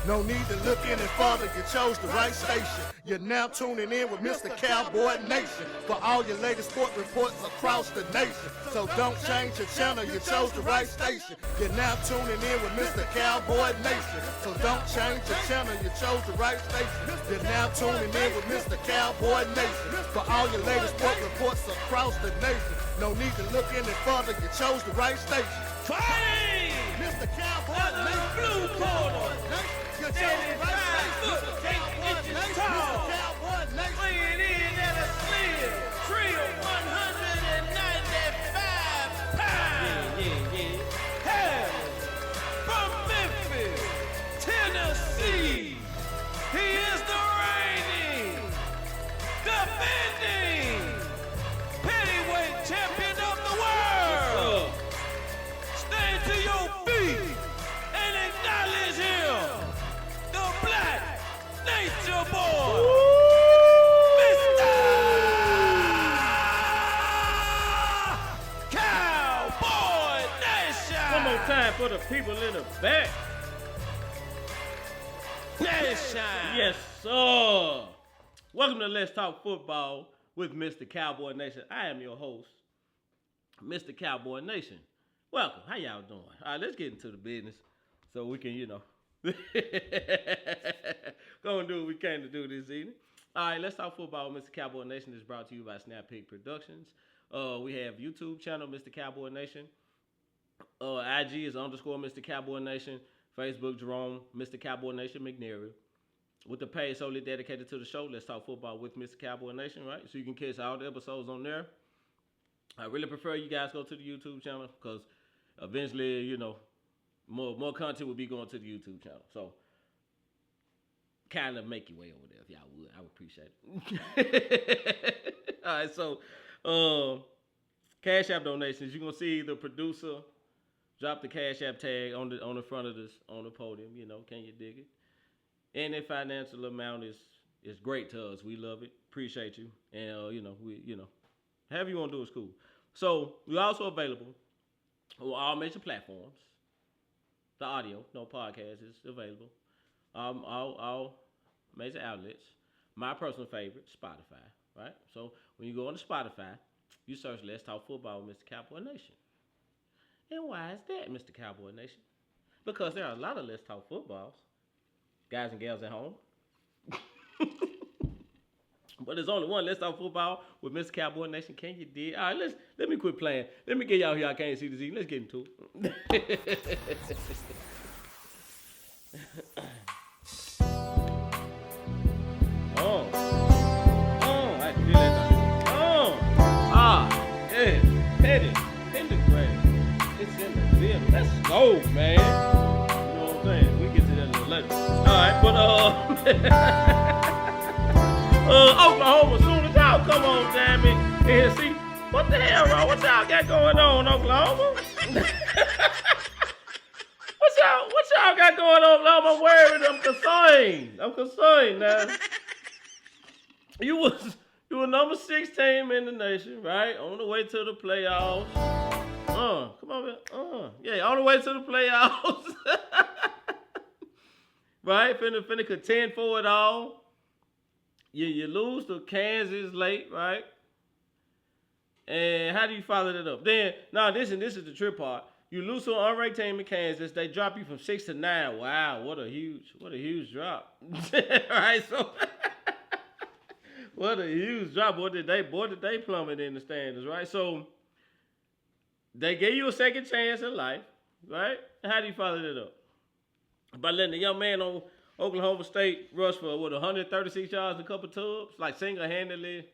No need to look any further, you chose the right station. You're now tuning in with Mr. Cowboy Nation for all your latest sport reports across the nation. So don't change your channel, you chose the right station. You're now tuning in with Mr. Cowboy Nation. So don't change your channel, you chose the right station. You're now tuning in with Mr. Cowboy Nation for all your latest sport reports across the nation. No need to look any further, you chose the right station. Fighting! Mr. Cowboy Nation. Blue corner. You chose the right station. 8 inches tall. Weighing in at a slim, trim 195 pounds. Hey, from Memphis, Tennessee, he is the reigning, defending, heavyweight champion of the world. Stand to your feet and acknowledge him, the Black Nature Boy, Mr. Cowboy Nation. One more time for the people in the back. Nation. Yes, sir. Welcome to Let's Talk Football with Mr. Cowboy Nation. I am your host, Mr. Cowboy Nation. Welcome. How y'all doing? All right, let's get into the business so we can, go and do what we came to do this evening. All right, Let's Talk Football with Mr. Cowboy Nation is brought to you by Snap Peak Productions. We have YouTube channel, Mr. Cowboy Nation. IG is _ Mr. Cowboy Nation. Facebook, Jerome, Mr. Cowboy Nation McNary. With the page solely dedicated to the show, Let's Talk Football with Mr. Cowboy Nation, right? So you can catch all the episodes on there. I really prefer you guys go to the YouTube channel because eventually, more content will be going to the YouTube channel. So kind of make your way over there if y'all would. I would appreciate it. All right, so Cash App donations. You're gonna see the producer drop the Cash App tag on the front of this on the podium. Can you dig it? Any financial amount is great to us. We love it. Appreciate you. And however you want to do is cool. So we're also available on all major platforms. The audio, no podcast is available. All major outlets. My personal favorite, Spotify, right? So when you go on to Spotify, you search Let's Talk Football with Mr. Cowboy Nation. And why is that, Mr. Cowboy Nation? Because there are a lot of Let's Talk Footballs. Guys and gals at home. But there's only one Let's Talk Football with Mr. Cowboy Nation. Can you dig? All right, let me quit playing. Let me get y'all here. I can't see the Z. Let's get into it. I feel that. Yeah. Pentagram. It's in the building. Let's go, man. You know what I'm saying? We get to that a little later. All right, but Oklahoma, soon as y'all come on, damn it, and see what the hell, bro? What y'all got going on, Oklahoma? What y'all got going on, Oklahoma? I'm worried. I'm concerned now. You were number 6 team in the nation, right? On the way to the playoffs. Come on, man. Yeah, on the way to the playoffs. Right? Finna contend for it all. You lose to Kansas late, right? And how do you follow that up? Then, this is the trip part. You lose to an unranked team in Kansas. They drop you from 6 to 9. Wow, what a huge drop. Right? So what a huge drop. Boy, did they plummet in the standings, right? So they gave you a second chance in life, right? How do you follow that up? By letting the young man on Oklahoma State rush for 136 yards, a couple tubs, like single-handedly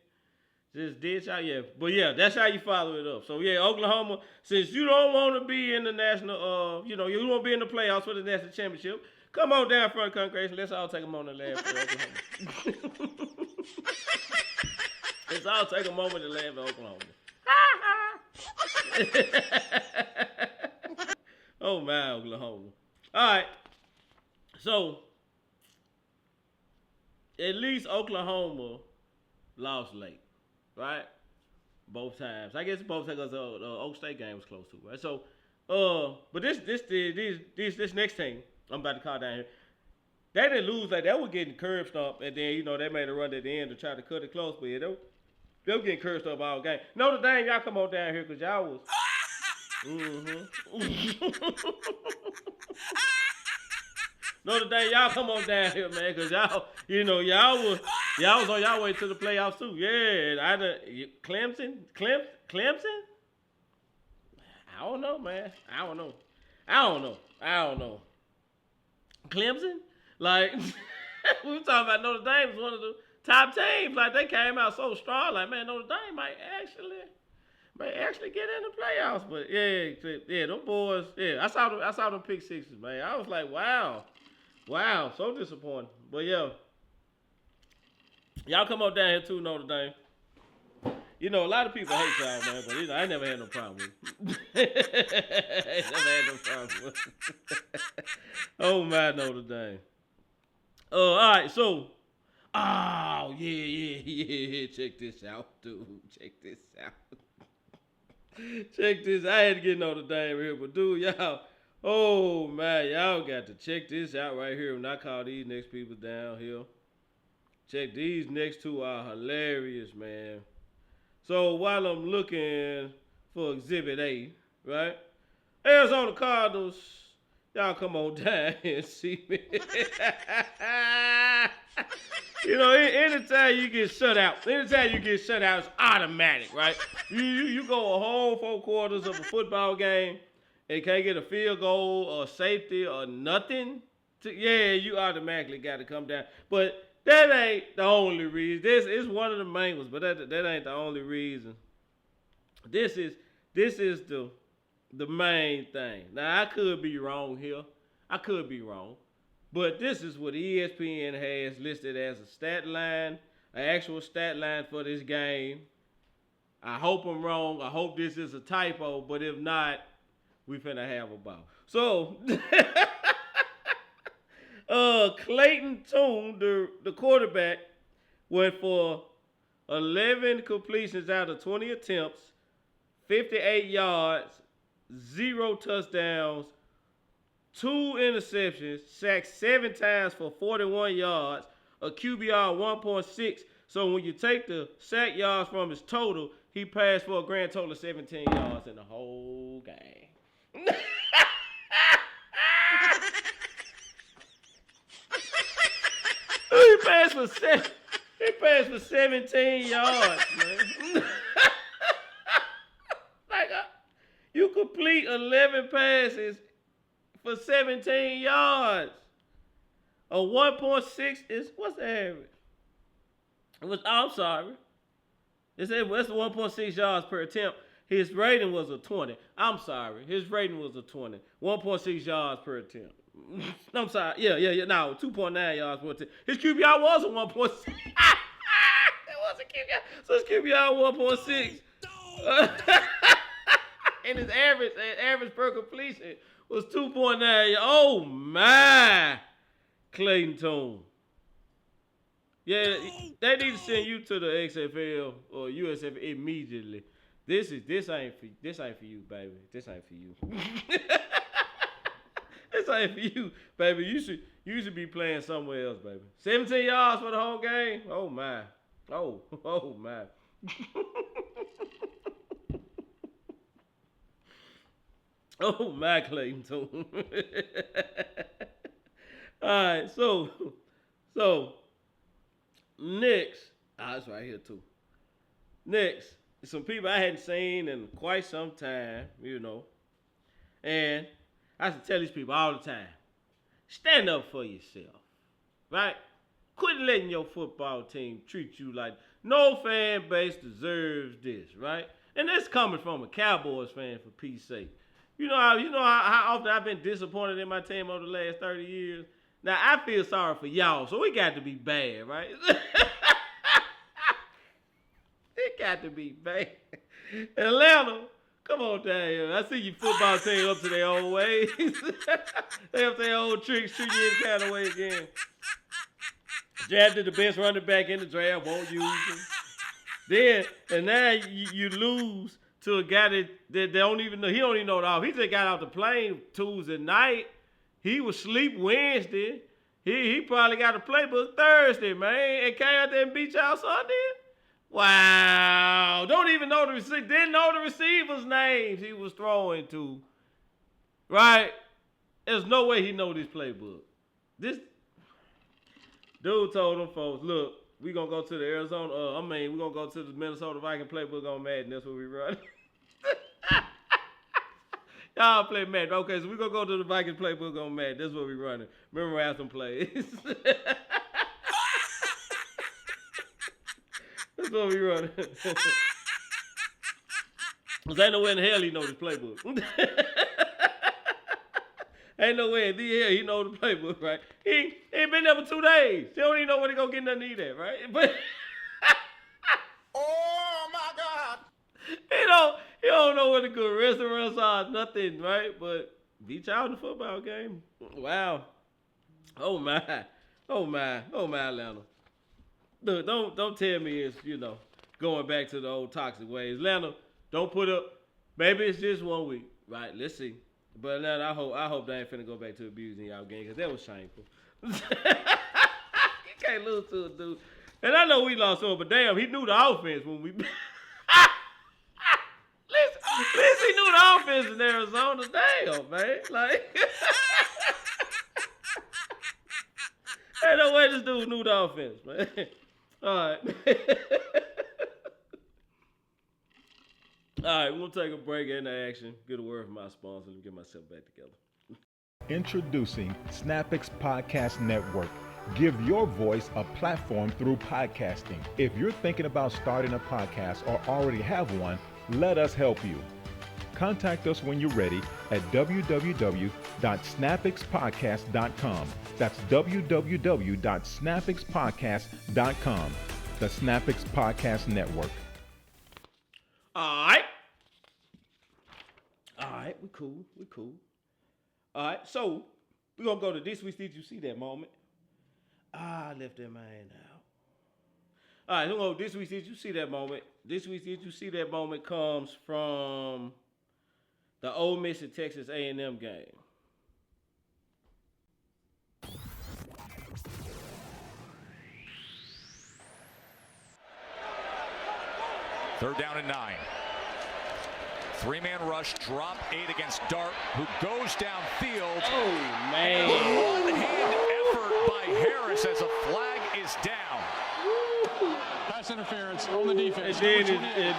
just did y'all. Yeah, but yeah, that's how you follow it up. So yeah, Oklahoma, since you don't want to be in the national, you don't want to be in the playoffs for the national championship, come on down front, congregation. Let's all take a moment to laugh for Oklahoma. Let's all take a moment to laugh at Oklahoma. Oh my, Oklahoma. All right, so at least Oklahoma lost late, right? Both times. I guess both times because the Oak State game was close too, right? So, but this next team I'm about to call down here, They didn't lose like they were getting curb stomped, and then they made a run at the end to try to cut it close, but yeah, they were getting curb stomped all game. Notre Dame, y'all come on down here because y'all was. Notre Dame, y'all come on down here, man, because y'all was on y'all way to the playoffs too. Yeah, Clemson. I don't know, man. I don't know. Clemson, like we were talking about Notre Dame was one of the top teams. Like they came out so strong. Like man, Notre Dame might actually get in the playoffs. But yeah, them boys. Yeah, I saw them pick sixes, man. I was like, wow, so disappointing. But yeah, y'all come on down here too, Notre Dame. A lot of people hate y'all, man, but I never had no problem with it. Oh, my Notre Dame. All right, so, yeah. Check this out, dude. Check this out. I had to get Notre Dame here, but dude, y'all, oh, man, y'all got to check this out right here when I call these next people down here. Check these next two are hilarious, man. So while I'm looking for Exhibit A, right? Arizona Cardinals, y'all come on down and see me. Anytime you get shut out, it's automatic, right? You go a whole 4 quarters of a football game and can't get a field goal or safety or nothing. You automatically got to come down. But that ain't the only reason. This is one of the main ones, but that ain't the only reason. This is the main thing. Now I could be wrong here. But this is what ESPN has listed as a stat line, an actual stat line for this game. I hope I'm wrong. I hope this is a typo, but if not, we finna have a ball. So Clayton Tune, the quarterback, went for 11 completions out of 20 attempts, 58 yards, 0 touchdowns, 2 interceptions, sacked 7 times for 41 yards, a QBR 1.6. So when you take the sack yards from his total, he passed for a grand total of 17 yards in the whole game. He passed for 17 yards, man. You complete 11 passes for 17 yards. A 1.6 is, what's the average? I'm sorry. It said that's 1.6 yards per attempt. His rating was a 20. I'm sorry. His rating was a 20. 1.6 yards per attempt. I'm sorry. Yeah. No, 2.9 yards per attempt. His QBR was a 1.6. It was a QBR. So his QBR 1.6. And his average per completion was 2.9. Oh my, Clayton Tune. Yeah, they need to send you to the XFL or USFL immediately. This ain't for you, baby. This ain't for you. This ain't for you, baby. You should be playing somewhere else, baby. 17 yards for the whole game. Oh my. Oh my. Oh my, Clayton Tune. All right, so next, it's right here too. Next, some people I hadn't seen in quite some time, and I have to tell these people all the time, stand up for yourself, right? Quit letting your football team treat you like no fan base deserves this, right? And that's coming from a Cowboys fan, for peace sake. You know how often I've been disappointed in my team over the last 30 years? Now, I feel sorry for y'all, so it got to be bad, right? It got to be bad. Atlanta, come on down here. I see your football team up to their old ways. They up to their old tricks, treat you any kind of way again. Drafted the best running back in the draft, won't use him. And now you lose to a guy that they don't even know. He don't even know the off. He just got out the plane Tuesday night. He was asleep Wednesday. He probably got a playbook Thursday, man, and came out there and beat y'all Sunday. Wow. Don't even know didn't know the receivers' names he was throwing to. Right? There's no way he know this playbook. This dude told them folks, look, we gonna go to the Arizona, we're gonna go to the Minnesota Viking playbook on Madden. That's what we run. Y'all play Madden. Okay, so we're gonna go to the Vikings playbook on Madden. That's what we running. Memorize some plays. That's what we running. Cause ain't no way in the hell he know this playbook. Ain't no way in the hell he know the playbook, right? He ain't been there for 2 days. He don't even know when he gonna get nothing to eat at, right? But Oh my God! he don't know where the good restaurants are, nothing, right? But beat y'all in the football game. Wow. Oh my, Atlanta. Look, don't tell me it's, going back to the old toxic ways. Atlanta, don't put up. Maybe it's just 1 week, right? Let's see. But Atlanta, I hope they ain't finna go back to abusing y'all game because that was shameful. You can't lose to a dude. And I know we lost him, but damn, he knew the offense when we. Listen, he knew the offense in Arizona. Damn, man. Like, ain't no way this dude knew the offense, man. All right. All right, we'll take a break and action. Get a word from my sponsor and get myself back together. Introducing SnapX Podcast Network. Give your voice a platform through podcasting. If you're thinking about starting a podcast or already have one, let us help you. Contact us when you're ready at www.snapxpodcast.com. That's www.snapxpodcast.com. The SnapX Podcast Network. All right, we cool. All right, so we're going to go to this week's Did You See That Moment? I left that man out. All right, we're going to go this week's Did You See That Moment? This week's Did You See That Moment comes from the Ole Miss and Texas A&M game. Third down and 9. 3-man rush, drop 8 against Dart, who goes downfield. Oh, man. One-hand effort by Harris as a flag is down. Pass interference on the defense. And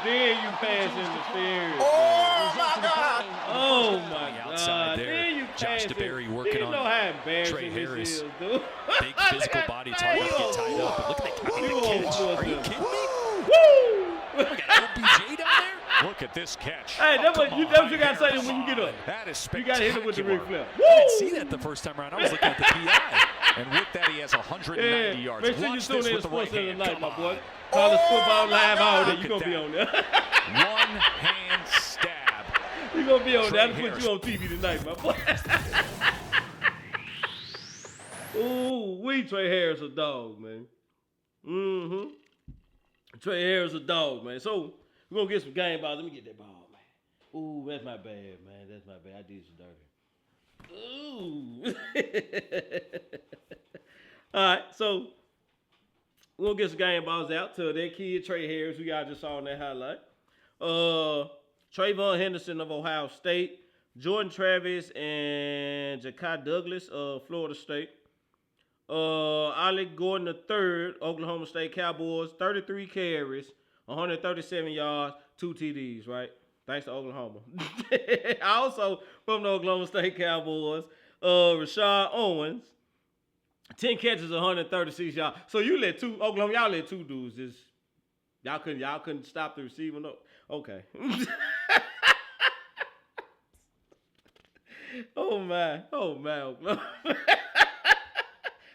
then you pass interference. Oh my God! Oh, my God. Outside there, Then you Josh pass DeBerry it. working You on know how embarrassing Trey this Harris. is, dude. Big physical body, it's hard to get tied up. But look at that You catch. almost Are you was kidding me? Woo! Look at OBJ down there. Look at this catch. Hey, that's what you got to say Harris. when you get up. That is You spectacular. got to hit it with the Ric Flair. I didn't see that the first time around. I was looking at the PI. And with that, he has 190 yards. Make sure you Watch tune this in with to the right Sports Center hand. tonight, Come my on. boy. College football live all day. Look You at going to be that. on there. One-hand stab. You going to be on there. I'll Trey put you on TV tonight, my boy. Ooh, Trey Harris a dog, man. Mm-hmm. Trey Harris a dog, man. So, we're going to get some game balls. Let me get that ball, man. Ooh, that's my bad, man. That's my bad. I did you dirty. Ooh. All right, so we're going to get some game balls out to that kid, Trey Harris, who y'all just saw in that highlight. Trayvon Henderson of Ohio State. Jordan Travis and Ja'Kai Douglas of Florida State. Alec Gordon III, Oklahoma State Cowboys, 33 carries, 137 yards, 2 TDs, right? Thanks to Oklahoma. Also from the Oklahoma State Cowboys, Rashad Owens, 10 catches, 136 yards. So you let Oklahoma, y'all let 2 dudes just, y'all couldn't stop the receiving up. Okay. Oh my, Oklahoma.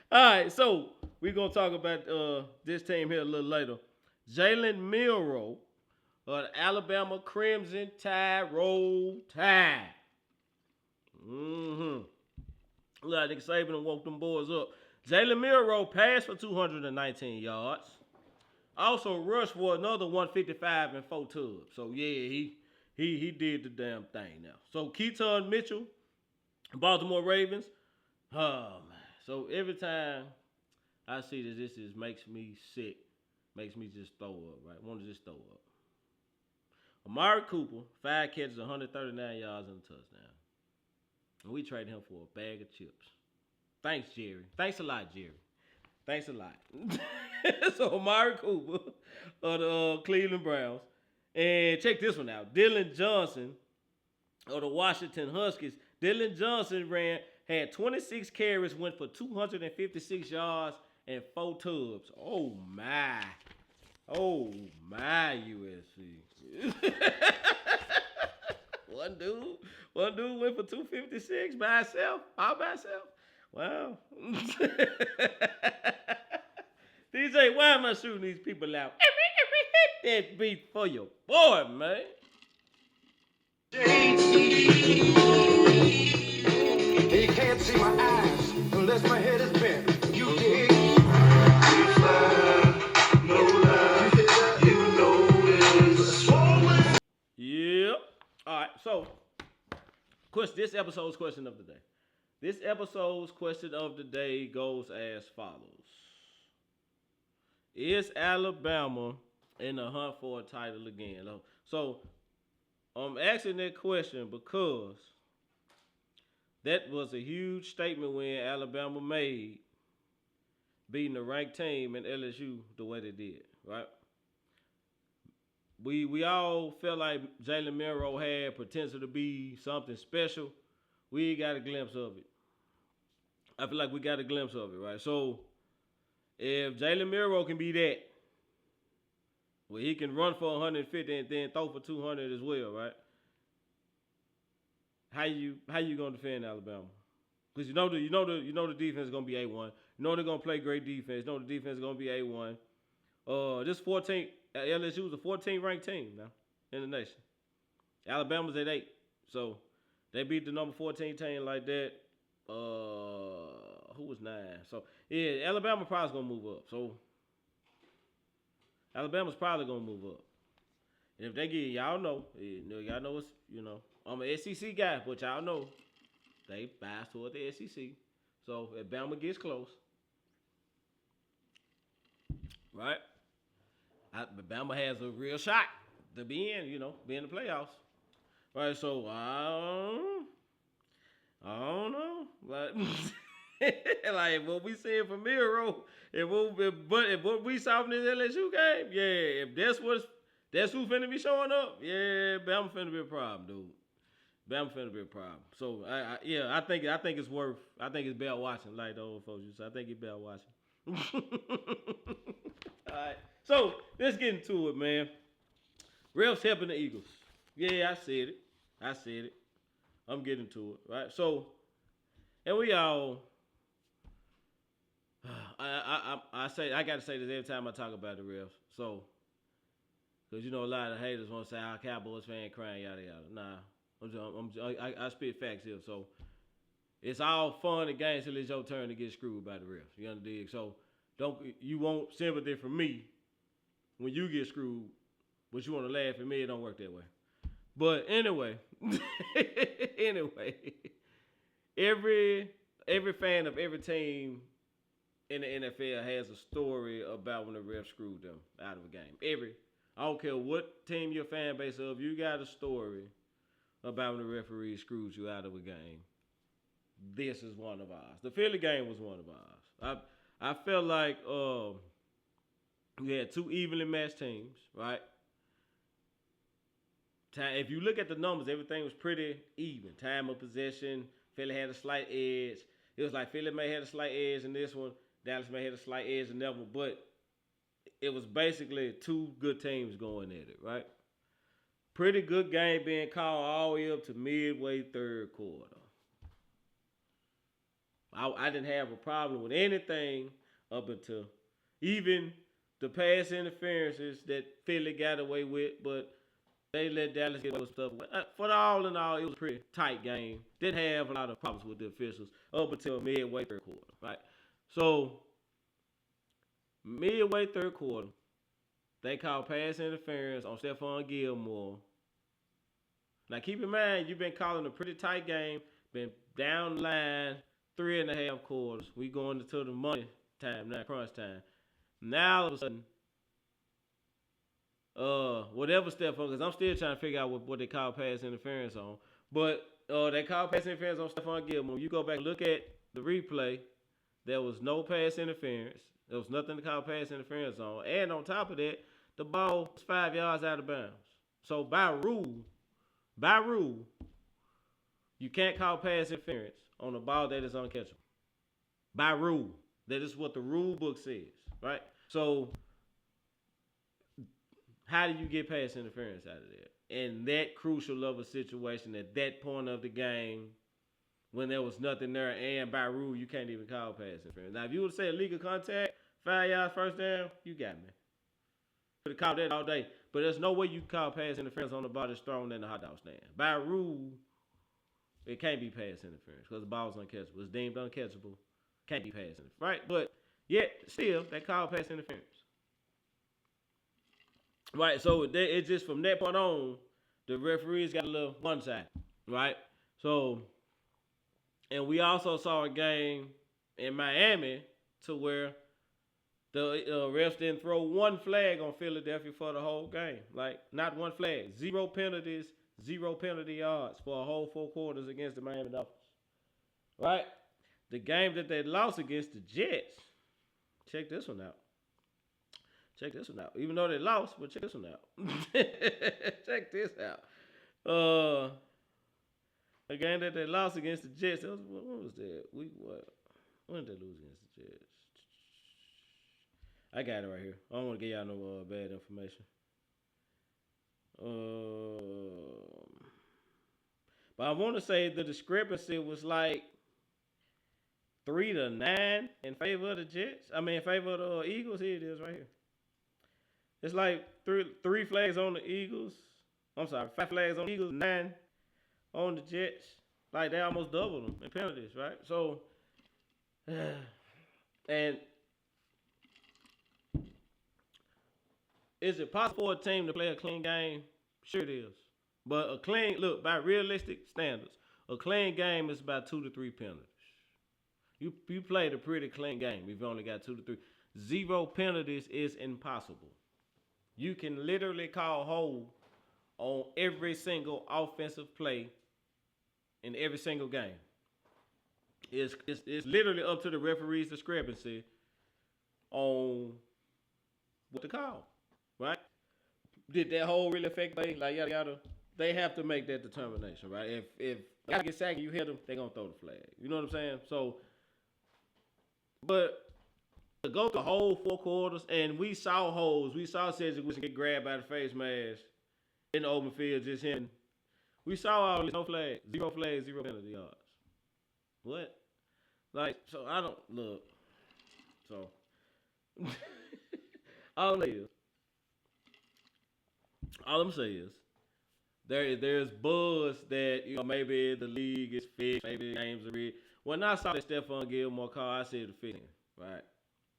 All right, so we're going to talk about this team here a little later. Jalen Milroe of the Alabama Crimson Tide Roll Tide. Mm-hmm. Look, I think Saban and woke them boys up. Jalen Milroe passed for 219 yards. Also rushed for another 155 and 4 tubs. So, yeah, he did the damn thing now. So, Keaton Mitchell, Baltimore Ravens. Oh, man. So every time I see this makes me sick, makes me just throw up, right? Want to just throw up. Amari Cooper, 5 catches, 139 yards and a touchdown. And we traded him for a bag of chips. Thanks, Jerry. Thanks a lot, Jerry. Thanks a lot. So Amari Cooper of the Cleveland Browns. And check this one out. Dylan Johnson of the Washington Huskies. Dylan Johnson had 26 carries, went for 256 yards and 4 tubs. Oh my, USC. One dude went for 256 by himself, all by himself. Wow. DJ, why am I shooting these people out? That beat for your boy, man. You can't see my eyes unless my head is bent. You dig? Yeah. All right. So, this episode's question of the day. This episode's question of the day goes as follows: Is Alabama in the hunt for a title again? So, I'm asking that question because that was a huge statement when Alabama made beating a ranked team in LSU the way they did, right? We all felt like Jalen Milroe had potential to be something special. We got a glimpse of it. I feel like we got a glimpse of it, right? So if Jalen Milroe can be that, well, he can run for 150 and then throw for 200 as well, right? How you gonna defend Alabama? Because you know the defense is gonna be A1. You know they're gonna play great defense. You know the defense is gonna be A1. This 14th LSU was a 14th ranked team now in the nation. Alabama's at 8, so they beat the number 14 team like that. Who was 9? So yeah, Alabama probably gonna move up. So Alabama's probably gonna move up. And if they get, y'all know it's, I'm an SEC guy, but y'all know they bias toward the SEC. So if Bama gets close, right? Bama has a real shot to be in, be in the playoffs. Right, so I don't know. Like what we seeing from Miro, if what we saw in this LSU game, yeah, if that's who finna be showing up, yeah, Bama finna be a problem, dude. Bama finna be a problem. So I think it's better watching, like the old folks used to say. I think it's better watching. All right. So let's get into it, man. Refs helping the Eagles. Yeah, I said it. I'm getting to it, right? So, and we all, I gotta say this every time I talk about the refs. So, because a lot of haters want to say, Cowboys fan crying, yada yada. Nah, I spit facts here. So, it's all fun and games till it's your turn to get screwed by the refs. You understand? So, you want sympathy from me when you get screwed, but you want to laugh at me. It don't work that way. But anyway, every fan of every team in the NFL has a story about when the ref screwed them out of a game. I don't care what team your fan base of, you got a story about when the referee screwed you out of a game. This is one of ours. The Philly game was one of ours. I felt like we had 2 evenly matched teams, right? If you look at the numbers, everything was pretty even. Time of possession, Philly had a slight edge. It was like Philly may have a slight edge in this one, Dallas may have a slight edge in that one, but it was basically 2 good teams going at it, right? Pretty good game being called all the way up to midway third quarter. I didn't have a problem with anything up until even the pass interferences that Philly got away with, but they let Dallas get those stuff. For all in all, it was a pretty tight game. Didn't have a lot of problems with the officials up until midway third quarter, right? So, midway third quarter, they called pass interference on Stephon Gilmore. Now, keep in mind, you've been calling a pretty tight game, been down the line 3.5 quarters. We going into the money time now, crunch time. Now all of a sudden, whatever Stephon, because I'm still trying to figure out what they call pass interference on. But they call pass interference on Stephon Gilmore. You go back and look at the replay, there was no pass interference. There was nothing to call pass interference on. And on top of that, the ball was 5 yards out of bounds. So by rule, you can't call pass interference on a ball that is uncatchable. By rule. That is what the rule book says, right? So how do you get pass interference out of there? In that crucial of a situation, at that point of the game, when there was nothing there, and by rule, you can't even call pass interference. Now, if you would say illegal contact, 5 yards, first down, you got me. Could have called that all day. But there's no way you can call pass interference on the ball that's thrown in the hot dog stand. By rule, it can't be pass interference because the ball's uncatchable. It's deemed uncatchable. Can't be pass interference, right? But yet, still, they call pass interference. Right, so it's just from that point on, the referees got a little one side, right? So, and we also saw a game in Miami to where the refs didn't throw one flag on Philadelphia for the whole game. Like, not one flag. 0 penalties, 0 penalty yards for a whole 4 quarters against the Miami Dolphins. Right? The game that they lost against the Jets, check this one out. Check this one out. Even though they lost, but check this one out. Check this out. The game that they lost against the Jets, what was that? When did they lose against the Jets? I got it right here. I don't want to give y'all no bad information. But I want to say the discrepancy was like 3-9 in favor of the Jets. I mean, in favor of the Eagles. Here it is right here. It's like three flags on the Eagles. I'm sorry, 5 flags on the Eagles, 9 on the Jets. Like, they almost doubled them in penalties, right? So, and is it possible for a team to play a clean game? Sure it is. But a clean, look, by realistic standards, a clean game is about 2 to 3 penalties. You played a pretty clean game if you only got 2 to 3. 0 penalties is impossible. You can literally call hold on every single offensive play in every single game. It's literally up to the referee's discrepancy on what to call, right? Did that hold really affect play? Like, yada, yada. They have to make that determination, right? If you get sacked and you hit them, they're going to throw the flag. You know what I'm saying? So, but to go through the whole 4 quarters, and we saw holes. We saw Cedric Wilson get grabbed by the face mask in the open field, just him. We saw all this, no flag, 0 flags, 0 penalty yards. What? Like, so I don't, look. So, all I'm saying is, there's buzz that, you know, maybe the league is fixed, maybe the games are rigged. When I saw that Stephon Gilmore call, I said the fixing, right?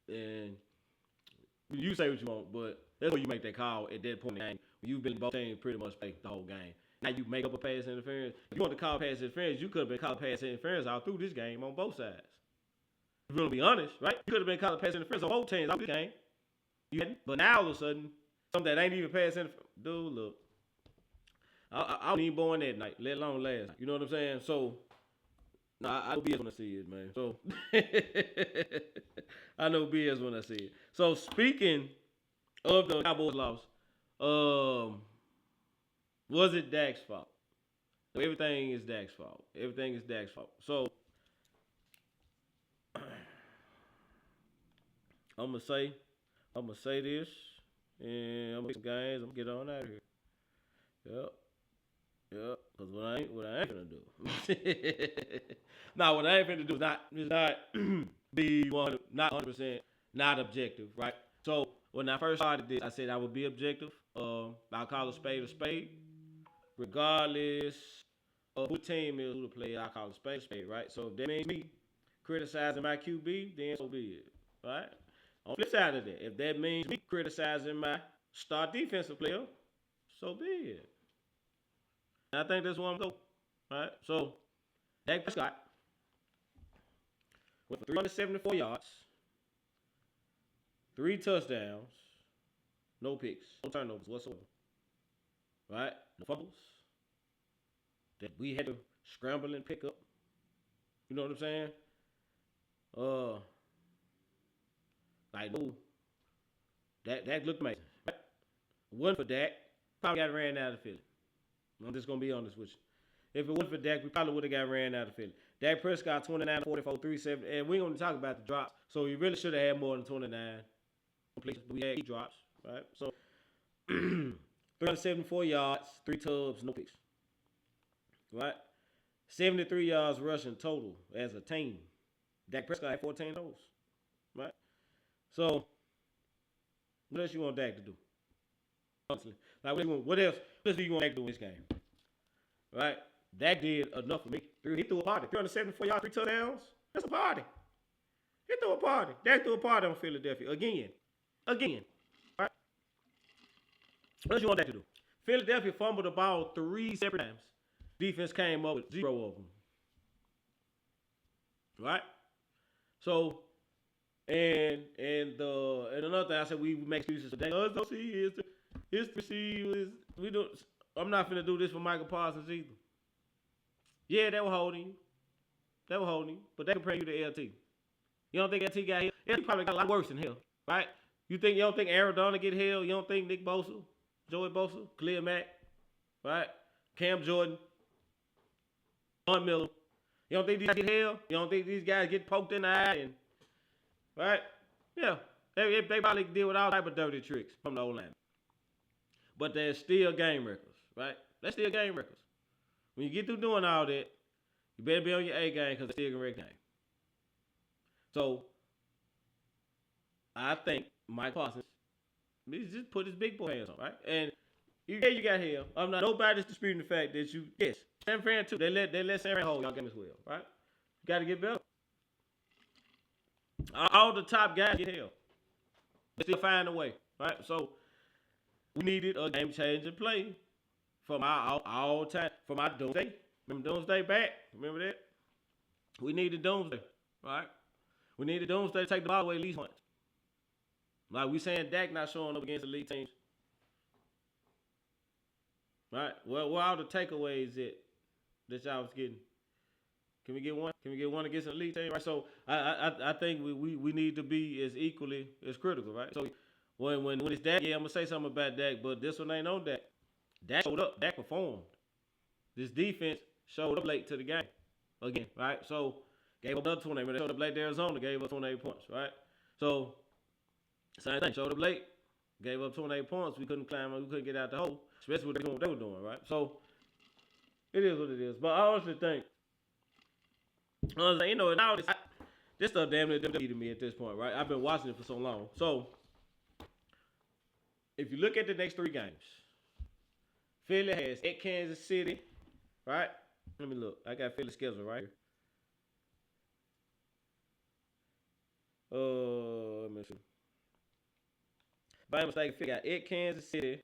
And you say what you want, but that's where you make that call at that point in the game. You've been both teams pretty much play the whole game. Now you make up a pass interference. If you want to call pass interference, you could have been calling pass interference all through this game on both sides. If you want to be honest, right? You could have been calling pass interference on both teams all this game. You hadn't. But now all of a sudden, something that ain't even pass interference. Dude, look. I don't even born that night, let alone last night. You know what I'm saying? So, I know BS when I see it, man. So, I know BS when I see it. So, speaking of the Cowboys loss, was it Dak's fault? Everything is Dak's fault. Everything is Dak's fault. So, I'm gonna say this, and I'm gonna make some games. I'm gonna get on out of here. Yep. Because what I ain't gonna do. Now, what I ain't gonna do is not be not 100% not objective, right? So when I first started this, I said I would be objective. I'll call a spade, regardless of who the team is, who the player. I call a spade, right? So if that means me criticizing my QB, then so be it, right? On the flip side of that, if that means me criticizing my star defensive player, so be it. And I think that's where I'm going, right? So, Dak Prescott went for 374 yards, 3 touchdowns, no picks, no turnovers whatsoever. Right? No fumbles that we had to scramble and pick up. You know what I'm saying? Like, no, Dak looked amazing. Right? One for Dak, probably got ran out of Philly. I'm just gonna be honest with you. If it wasn't for Dak, we probably would have got ran out of Philly. Dak Prescott 29, 44, 370, and we ain't gonna talk about the drops. So you really should have had more than 29. We had 8 drops, right? So 374 yards, 3 tubs, no picks. Right? 73 yards rushing total as a team. Dak Prescott had 14 those. Right? So, what else you want Dak to do? Honestly. Like, what else do you want Dak to do in this game? Right? Dak did enough for me. He threw a party. 374 yards, 3 touchdowns. That's a party. He threw a party. Dak threw a party on Philadelphia. Again. Right? What else you want Dak to do? Philadelphia fumbled the ball 3 separate times. Defense came up with 0 of them. Right? So, and another thing I said, we make excuses today. Don't see his receivers. I'm not finna do this for Michael Parsons either. Yeah, they were holding you. But they comparing you to LT. You don't think LT got hit? LT probably got a lot worse than him, right? You don't think Aaron Donald get held? You don't think Nick Bosa, Joey Bosa, Khalil Mack, right? Cam Jordan, Von Miller. You don't think these guys get held? You don't think these guys get poked in the eye? Right? Yeah. They probably deal with all type of dirty tricks from the O-line. But they're still game records, right? They're still game records. When you get through doing all that, you better be on your A game because it's still a great game. So, I think Mike Parsons needs to just put his big boy hands on, right? And you got hell. I'm not nobody's disputing the fact that San Fran too. They let San Fran hold y'all game as well, right? You got to get better. All the top guys get hell. They still find a way, right? So we needed a game-changing play from our all-time, from our Doomsday. Remember Doomsday back? Remember that? We needed Doomsday, right? We needed Doomsday to take the ball away at least once. Like we saying Dak not showing up against elite teams. Right? Well, where all the takeaways that y'all was getting? Can we get one? Can we get one against an elite team? Right. So I think we need to be as equally as critical, right? So when it's Dak, I'm gonna say something about Dak, but this one ain't on Dak. Dak showed up. Dak performed. This defense showed up late to the game again, right? So gave up another 28. When they showed up late to Arizona, gave up 28 points, right? So same thing. Showed up late, gave up 28 points. We couldn't climb. We couldn't get out the hole, especially what they were doing, right? So it is what it is. But I honestly think, now this stuff damn near WWE to me at this point, right? I've been watching it for so long. So if you look at the next 3 games, Philly has at Kansas City, right? Let me look. I got Philly's schedule right here. Let me see. By mistake, Philly got at Kansas City,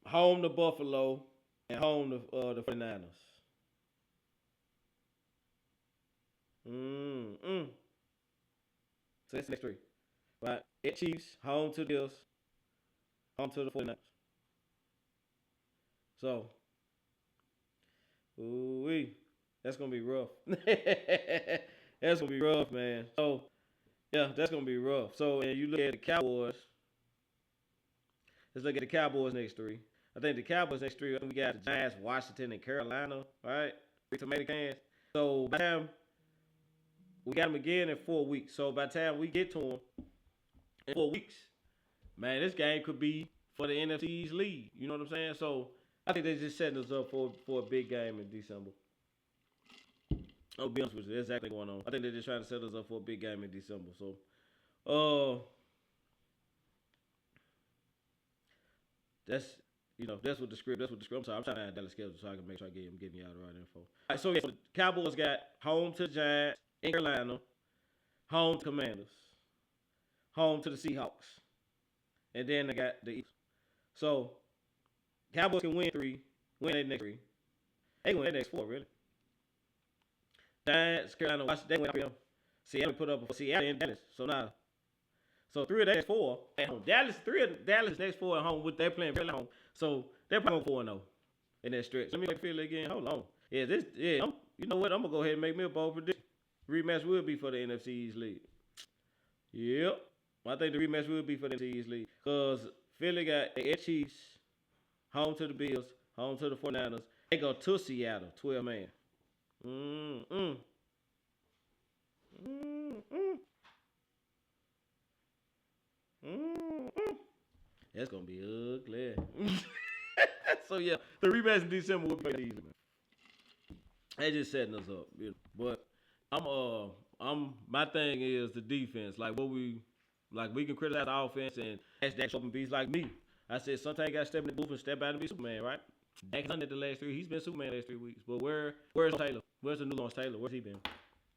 home to Buffalo, and home to the 49ers. So that's the next 3. Right? At Chiefs, home to the Bills, home to the 49ers. So, that's going to be rough. That's going to be rough, man. So, yeah, that's going to be rough. So, and you look at the Cowboys. Let's look at the Cowboys next 3. I think the Cowboys next 3, we got the Giants, Washington, and Carolina, right? 3 tomato cans. So, by the time we got them again in 4 weeks. So, by the time we get to them in 4 weeks, man, this game could be for the NFC's lead. You know what I'm saying? So, I think they're just setting us up for a big game in December. I'll be honest with you. That's exactly what's going on. I think they're just trying to set us up for a big game in December. So, that's what the script. I'm sorry. I'm trying to add Dallas schedule so I can make sure I'm giving y'all the right info. All right, so the Cowboys got home to the Giants in Carolina, home to Commanders, home to the Seahawks, and then they got the Eagles. So Cowboys can win 3, win their next 3. They can win their next 4, really. Giants, Carolina, Washington, they went up here. Seattle put up Seattle and Dallas. So 3 of their next 4 at home. 3 of Dallas next 4 at home. They're playing very home. So they're playing 4-0 in that stretch. Let me feel it again. Hold on. Yeah, you know what? I'm gonna go ahead and make me a bold prediction. Rematch will be for the NFC East lead. Yep. I think the rematch will be for the NFC East lead. Because Philly got the Chiefs, home to the Bills, home to the 49ers. They go to Seattle, 12-man. That's gonna be ugly. So yeah, the rematch in December will be easy, man. They just setting us up, you know. But my thing is the defense. We can criticize the offense and ask Dak open beats like me. I said sometimes you gotta step in the booth and step out and be Superman, right? Dak's done it the last 3. He's been Superman the last 3 weeks. But where's Taylor? Where's the new Lawrence Taylor? Where's he been? Don't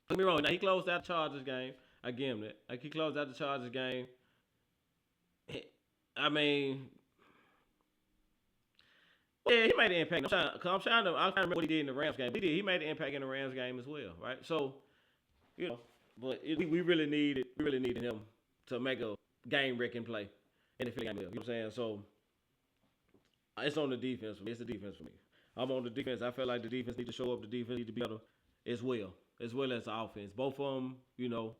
get me wrong. Now he closed out the Chargers game. I give him that. Like he closed out the Chargers game. I mean, yeah, he made an impact. I'm trying to remember what he did in the Rams game. He made an impact in the Rams game as well, right? So, you know, but we really needed him to make a game-wrecking play in the Philly game. You know what I'm saying? So, it's on the defense for me. It's the defense for me. I'm on the defense. I feel like the defense needs to show up. The defense needs to be better as well as the offense. Both of them, you know,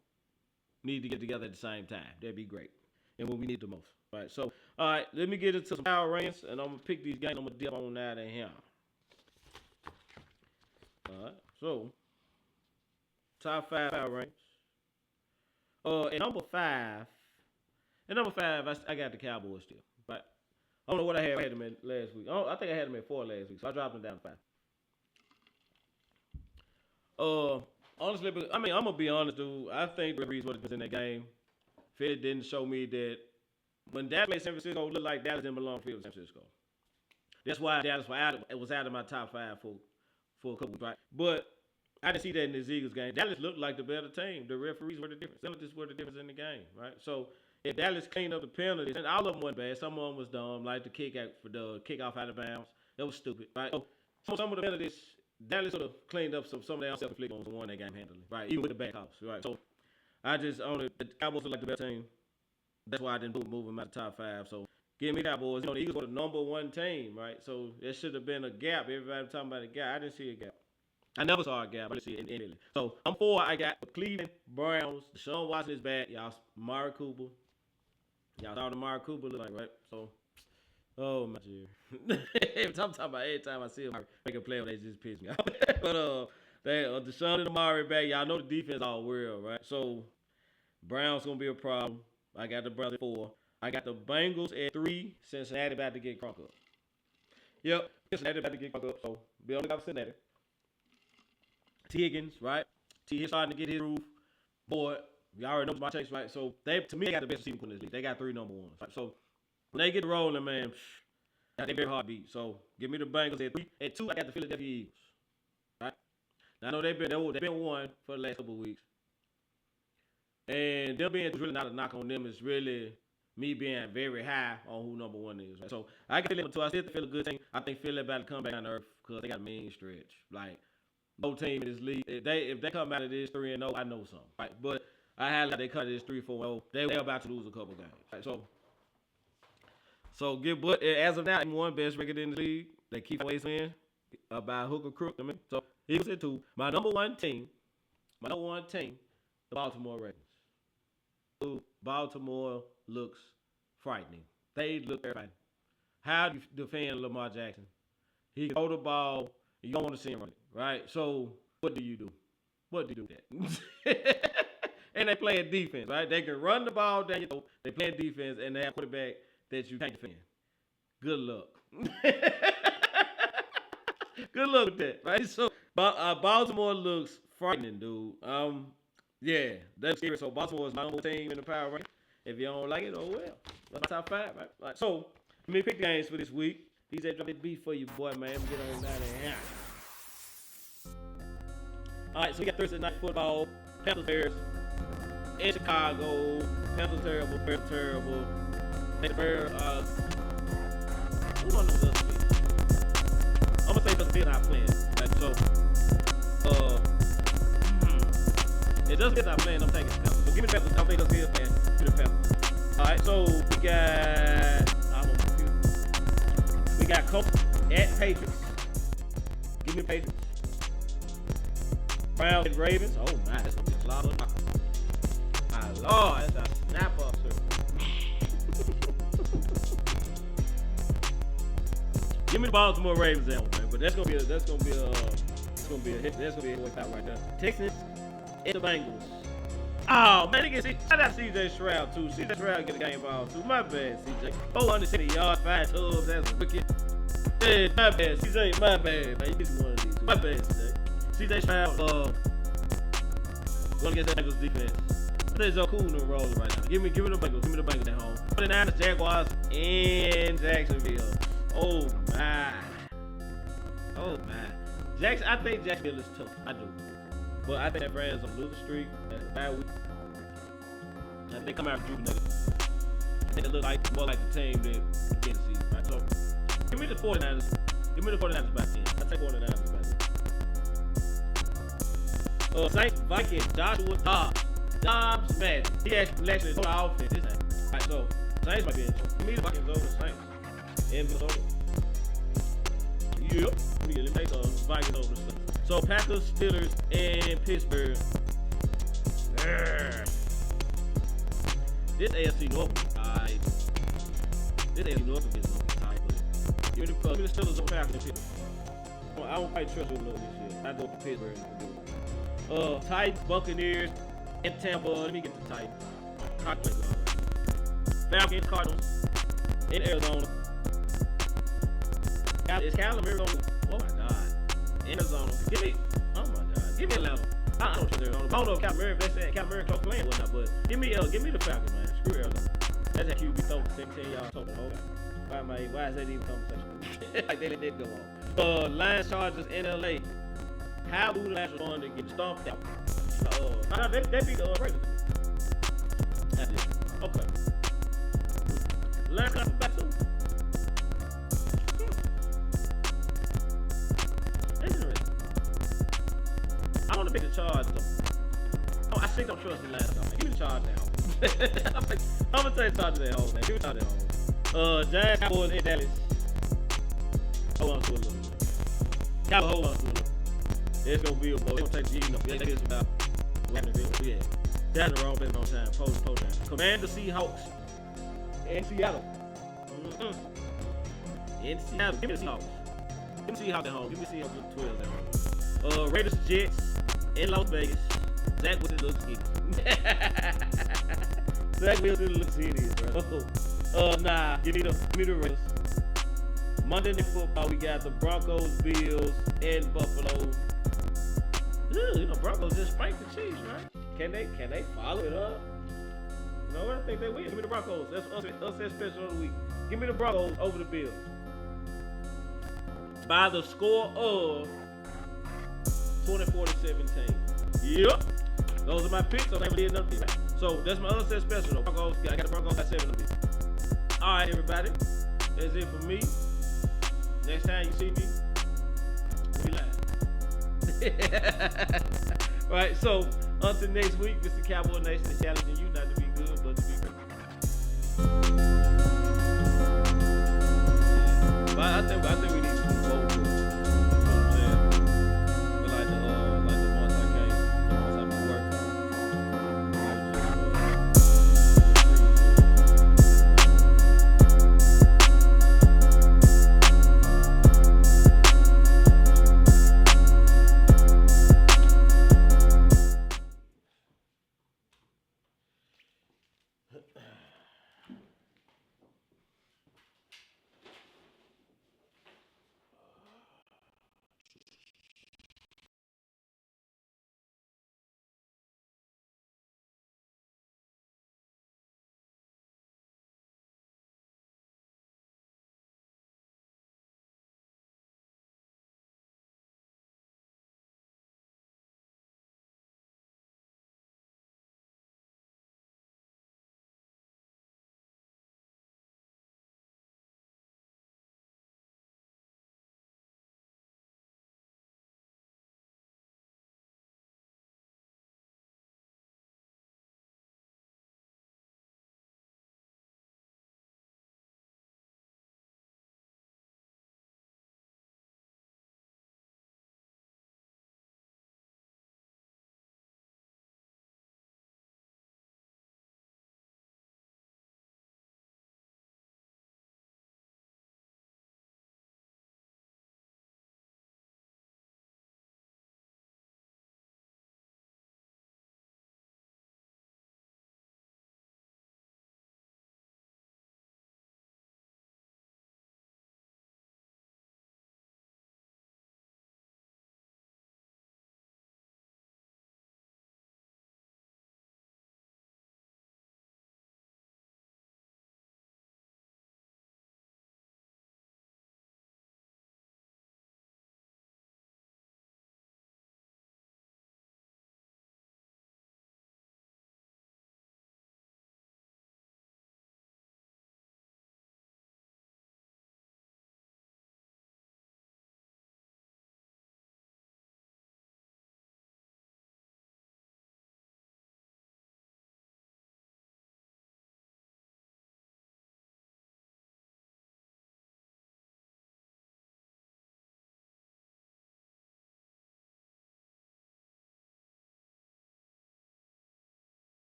need to get together at the same time. That'd be great. And when we need the most. All right, so, all right, let me get into some power rankings, and I'm going to pick these games. I'm going to dip on out of here. All right, so, top 5 power rankings. At number 5, I got the Cowboys still. Right? I don't know what I had them at last week. I think I had them at 4 last week, so I dropped them down to 5. Honestly, I'm going to be honest, dude. I think the reason what was in that game, Philly didn't show me that when Dallas played San Francisco, it looked like Dallas didn't belong to San Francisco. That's why Dallas was out of my top 5 for a couple weeks, right? But I didn't see that in the Eagles game. Dallas looked like the better team. The referees were the difference. Penalties were the difference in the game, right? So if Dallas cleaned up the penalties, and all of them weren't bad. Some of them was dumb, like the kickoff out of bounds. That was stupid, right? So some of the penalties, Dallas sort of cleaned up some of their self-inflicted ones and won that game handily, right? Even with the back house, right? So I just own it. The Cowboys look like the better team. That's why I didn't move them out of the top 5. So give me Cowboys. You know, the Eagles were the number 1 team, right? So there should have been a gap. Everybody talking about a gap. I didn't see a gap. I never saw a gap. I didn't see it in Italy. So I'm 4. I got Cleveland Browns. Deshaun Watson is back. Y'all, Amari Cooper. Y'all saw what Amari Cooper look like, right? So, oh my God. I'm talking about every time I see him make a play, they just piss me off. But Deshaun and Amari back. Y'all know the defense all world, right? So Browns gonna be a problem. I got the Browns at 4. I got the Bengals at 3. Cincinnati about to get crunk up. Yep, Cincinnati about to get crunk up. So be on the top of Cincinnati. T. Higgins, right? T. Higgins starting to get his groove. Boy, y'all already know my takes, right? So to me, they got the best receiving in this league. They got 3 number 1s. Right? So when they get rolling, man, they very hard beat. So give me the Bengals at 3. At 2, I got the Philadelphia Eagles. Right? Now I know they've been 1 for the last couple of weeks. And them being really not a knock on them. It's really me being very high on who number 1 is. Right? So I got Philly number 2. I still feel a good team. I think Philly about to come back on the earth because they got a mean stretch. Like, no team in this league. If they come out of this 3-0, I know something. Right? But I had they cut this 3-4-0. They're about to lose a couple games. Right? But as of now, I'm 1 best record in the league. They keep always in by hook or crook. I mean, so Eagles at 2. My number 1 team, the Baltimore Ravens. Baltimore looks frightening. They look frightening. How do you defend Lamar Jackson? He can throw the ball. You don't want to see him run it, right? So what do you do? What do you do with that? And they play defense, right? They can run the ball down your throat. They play defense, and they have a quarterback that you can't defend. Good luck. Good luck with that, right? So Baltimore looks frightening, dude. Yeah, that's scary. So Baltimore is my number 1 team in the power rank. If you don't like it, oh well. That's my top 5, right? Right. So let me pick the games for this week. These that drop that beat for you, boy, man. Get on down there. All right, so we got Thursday night football. Panthers Bears in Chicago. Panthers terrible. Bears terrible. Bears. Who won the other week? I'm gonna say the Bears not playing. Like, so, It doesn't get our plan. I'm taking the Falcons. So give me the Falcons. I think that's good, man. Give me the Falcons. All right, so we got Colts at Patriots. Give me the Patriots. Browns and Ravens. Oh my, that's gonna be a lot of knockouts. My Lord, that's a snap up, sir. Give me the Baltimore Ravens that one, man. But that's gonna be a hit out right there. Texans and the Bengals. Oh man, they get shout out CJ Stroud too. CJ Stroud get a game ball too. My bad, CJ. 470 yards, 5 tubs. That's wicked. Hey, my bad, CJ. My bad, man. You get one of these two. My bad, CJ. CJ Stroud. Gonna get that Bengals defense. They're so cool and rolling right now. Give me the Bengals. Give me the Bengals at home. 49ers, Jaguars, and Jacksonville. Oh my. I think Jacksonville is tough. I do. But I think that Rams on losing streak. That's a bad week. I think they come out rejuvenated. I think they look like more like the team that get the season, right? So give me the 49ers. Give me the 49ers by 10. I take 49ers by 10. Saints, Vikings, Joshua Dobbs. Dobbs, man. He actually told our offense this time. Alright, so Saints might be in trouble. Give me the Vikings over the Saints. In Minnesota. Yep. Let me take the Vikings over the Saints. So Packers, Steelers, and Pittsburgh. This AFC North, alright. This AFC North is gonna be tight, but give me the Steelers over Packers and Pittsburgh. I don't quite trust them this year. I go for Pittsburgh. Titans, Buccaneers, and Tampa. Let me get the Titans. Falcons, Cardinals, in Arizona. Is Kyler Murray on? Oh my God. Arizona. Give me Atlanta. I don't trust Arizona. I don't know if Kyler Murray, if they said Kyler Murray close playing or not, but give me the Falcons, man. Screw Arizona. That's that QB throw 17 yards total. Okay. Why is that even conversation? Like they let that go on. Lions, Chargers, in LA. How do the Lions respond to get stomped out? They beat the Ravens. That's it. Okay. Lions come back too. I want to pick the Chargers. I think I'm trusting the Lions. Give me the Chargers now. I'm gonna take the Chargers at home, man. Give me the Chargers at home. Giants, Cowboys, and Dallas. Hold on to a little bit. Cowboys, hold on to a little bit. It's gonna be a boy. It's gonna take the G. They get about what happened. Yeah, that's the wrong place on time. Post time. Commander Seahawks in Seattle. In Seattle. Give me the Seahawks. Give me Seahawks at home. Give me Seahawks with 12 at home. Raiders, Jets in Las Vegas. Zach Wilson looks hideous. Zach Wilson looks hideous, bro. Nah. Give me the Raiders. Monday Night Football, we got the Broncos, Bills, and Buffalo. Ooh, Broncos just spanked the Chiefs, right? Can they follow it up? You know what? I think they win. Give me the Broncos. That's us special of the week. Give me the Broncos over the Bills. By the score of 24-17. Yep. Those are my picks. So that's my other special though. Broncos, I got the Broncos at 7 of it. Alright, everybody. That's it for me. Next time you see me, we live. Alright, so until next week, Mr. Cowboy Nation is challenging you not to be good, but to be great. But I think we need